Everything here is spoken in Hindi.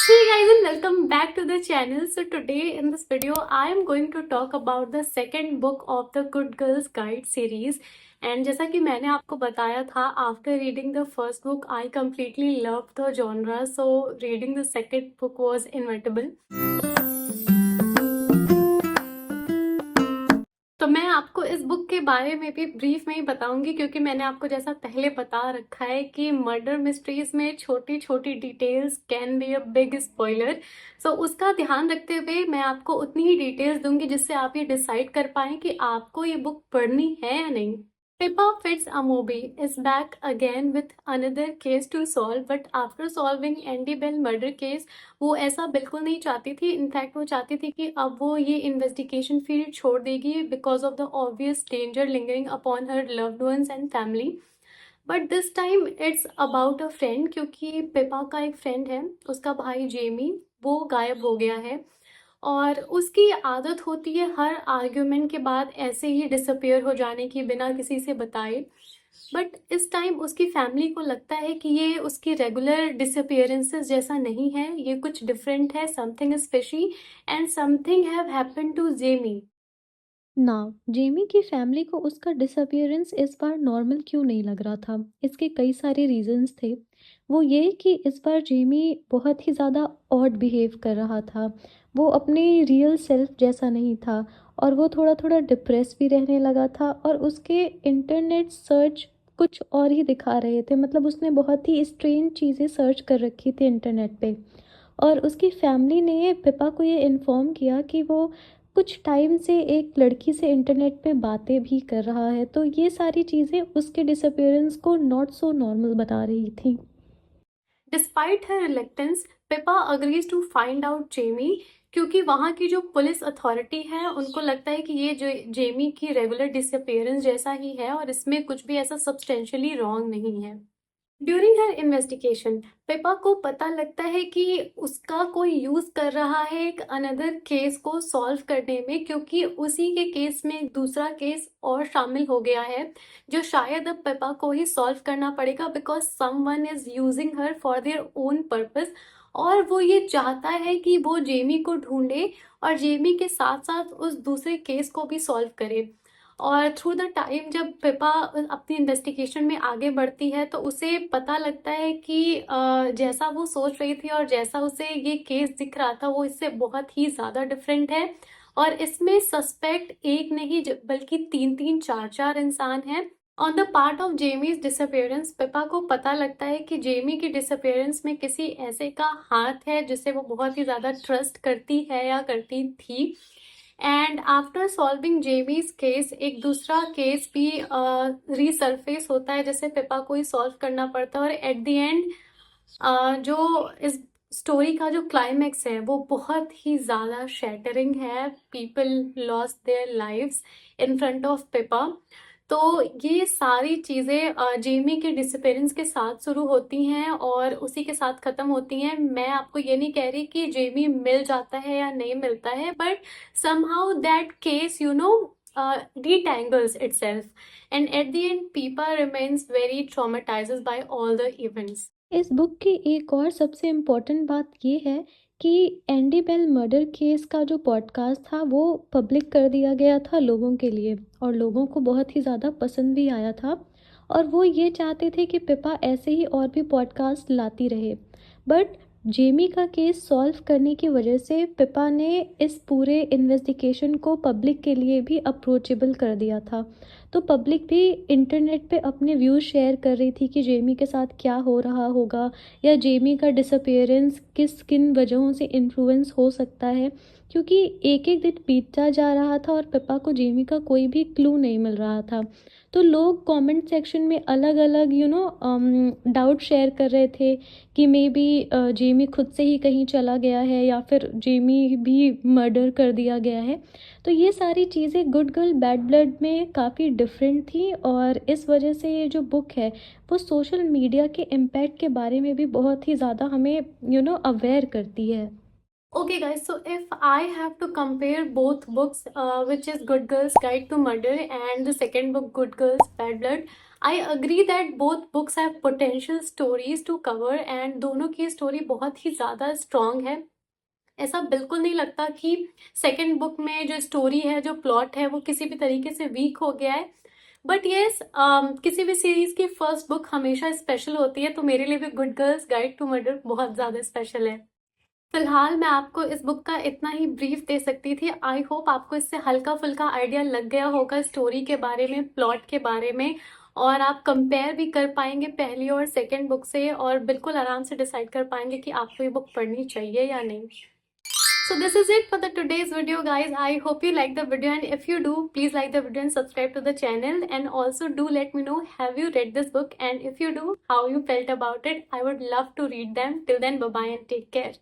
Hey guys and welcome back to the channel. So today in this video I am going to talk about the second book of the Good Girls Guide series. And जैसा कि मैंने आपको बताया था, after reading the first book I completely loved the genre, so reading the second book was inevitable. तो मैं आपको इस बुक के बारे में भी ब्रीफ में ही बताऊंगी, क्योंकि मैंने आपको जैसा पहले बता रखा है कि मर्डर मिस्ट्रीज में छोटी छोटी details can be a big spoiler. So उसका ध्यान रखते हुए मैं आपको उतनी ही डिटेल्स दूंगी जिससे आप ये डिसाइड कर पाएं कि आपको ये बुक पढ़नी है या नहीं। Pippa Fitz-Amobi is back again with another case to solve, but after solving Andy Bell murder case, वो ऐसा बिल्कुल नहीं चाहती थी। इनफैक्ट वो चाहती थी कि अब वो ये इन्वेस्टिगेशन फील्ड छोड़ देगी because of the obvious danger lingering upon her loved ones and family. But this time it's about a friend, क्योंकि पिपा का एक फ्रेंड है, उसका भाई जेमी, वो गायब हो गया है। और उसकी आदत होती है हर आर्ग्यूमेंट के बाद ऐसे ही डिसअपियर हो जाने की, बिना किसी से बताए। बट इस टाइम उसकी फैमिली को लगता है कि ये उसकी रेगुलर डिसअपियरेंसेस जैसा नहीं है, ये कुछ डिफरेंट है, something is fishy and something have happened to Jamie. ना, जेमी की फैमिली को उसका डिसअपियरेंस इस बार नॉर्मल क्यों नहीं लग रहा था। इसके कई सारे रीजंस थे। वो ये कि इस बार जेमी बहुत ही ज़्यादा ऑड बिहेव कर रहा था। वो अपने रियल सेल्फ जैसा नहीं था और वो थोड़ा थोड़ा डिप्रेस भी रहने लगा था और उसके इंटरनेट सर्च कुछ और ही दिखा रहे थे। मतलब उसने बहुत ही स्ट्रेंज चीज़ें सर्च कर रखी थी इंटरनेट पे। और उसकी फैमिली ने पिपा को ये इन्फॉर्म किया कि वो कुछ टाइम से एक लड़की से इंटरनेट पे बातें भी कर रहा है। तो ये सारी चीज़ें उसके डिसअपियरेंस को नॉट सो नॉर्मल बता रही थी। Despite her reluctance, Pippa agrees to find out Jamie, क्योंकि वहाँ की जो पुलिस अथॉरिटी है उनको लगता है कि ये जो जेमी की रेगुलर डिसअपियरेंस जैसा ही है और इसमें कुछ भी ऐसा सब्सटेंशियली रॉन्ग नहीं है। ड्यूरिंग हर इन्वेस्टिगेशन पिपा को पता लगता है कि उसका कोई यूज कर रहा है एक अनदर केस को सॉल्व करने में, क्योंकि उसी के केस में एक दूसरा केस और शामिल हो गया है जो शायद अब पिपा को ही सॉल्व करना पड़ेगा, because someone is using her for their own purpose. और वो ये चाहता है कि वो जेमी को ढूंढे और जेमी के साथ साथ उस दूसरे केस को भी सॉल्व करे। और थ्रू द टाइम जब पिपा अपनी इन्वेस्टिगेशन में आगे बढ़ती है तो उसे पता लगता है कि जैसा वो सोच रही थी और जैसा उसे ये केस दिख रहा था वो इससे बहुत ही ज़्यादा डिफरेंट है। और इसमें सस्पेक्ट एक नहीं बल्कि तीन तीन चार चार इंसान हैं। On the part of Jamie's disappearance Pippa को पता लगता है कि जेमी की डिसअपियरेंस में किसी ऐसे का हाथ है जिसे वो बहुत ही ज़्यादा ट्रस्ट करती है या करती थी। एंड आफ्टर सॉल्विंग जेमीज केस एक दूसरा केस भी रीसरफेस होता है जिसे पिपा को ही सॉल्व करना पड़ता है। और एट द एंड जो इस स्टोरी का जो क्लाइमेक्स है वो बहुत ही ज़्यादा शैटरिंग है। People lost their lives in front of Pippa. तो ये सारी चीज़ें जेमी के डिसअपेरेंस के साथ शुरू होती हैं और उसी के साथ ख़त्म होती हैं। मैं आपको ये नहीं कह रही कि जेमी मिल जाता है या नहीं मिलता है, but somehow that case detangles itself, and at the end Pippa remains very traumatized by all the events. इस बुक की एक और सबसे इम्पोर्टेंट बात ये है कि एंडी बेल मर्डर केस का जो पॉडकास्ट था वो पब्लिक कर दिया गया था लोगों के लिए और लोगों को बहुत ही ज़्यादा पसंद भी आया था। और वो ये चाहते थे कि पिपा ऐसे ही और भी पॉडकास्ट लाती रहे। बट जेमी का केस सॉल्व करने की वजह से पिपा ने इस पूरे इन्वेस्टिगेशन को पब्लिक के लिए भी अप्रोचेबल कर दिया था। तो पब्लिक भी इंटरनेट पे अपने व्यूज़ शेयर कर रही थी कि जेमी के साथ क्या हो रहा होगा या जेमी का डिसअपियरेंस किस किन वजहों से इन्फ्लुएंस हो सकता है। क्योंकि एक एक दिन बीतता जा रहा था और पिपा को जेमी का कोई भी क्लू नहीं मिल रहा था। तो लोग कमेंट सेक्शन में अलग अलग डाउट शेयर कर रहे थे कि मे बी जेमी खुद से ही कहीं चला गया है या फिर जेमी भी मर्डर कर दिया गया है। तो ये सारी चीज़ें गुड गर्ल बैड ब्लड में काफ़ी डिफरेंट थी और इस वजह से ये जो बुक है वो सोशल मीडिया के इम्पैक्ट के बारे में भी बहुत ही ज़्यादा हमें अवेयर करती है। Okay guys, so if I have to compare both books, which is Good Girls Guide to Murder and the second book Good Girls Bad Blood, I agree that both books have potential stories to cover and दोनों की स्टोरी बहुत ही ज़्यादा स्ट्रॉन्ग है। ऐसा बिल्कुल नहीं लगता कि सेकेंड बुक में जो स्टोरी है, जो प्लॉट है, वो किसी भी तरीके से वीक हो गया है। बट येस, किसी भी सीरीज की फर्स्ट बुक हमेशा स्पेशल होती है, तो मेरे लिए भी good girls guide to murder बहुत ज़्यादा स्पेशल है। फिलहाल मैं आपको इस बुक का इतना ही ब्रीफ दे सकती थी। आई होप आपको इससे हल्का फुल्का आइडिया लग गया होगा स्टोरी के बारे में, प्लॉट के बारे में, और आप कंपेयर भी कर पाएंगे पहली और सेकंड बुक से, और बिल्कुल आराम से डिसाइड कर पाएंगे कि आपको ये बुक पढ़नी चाहिए या नहीं। So this is it for the today's video, guys. I hope you like the video, and if you do, please like the video and subscribe to the channel, and also do let me know, have you read this book, and if you do, how you felt about it. I would love to read them. Till then, bye bye and take care.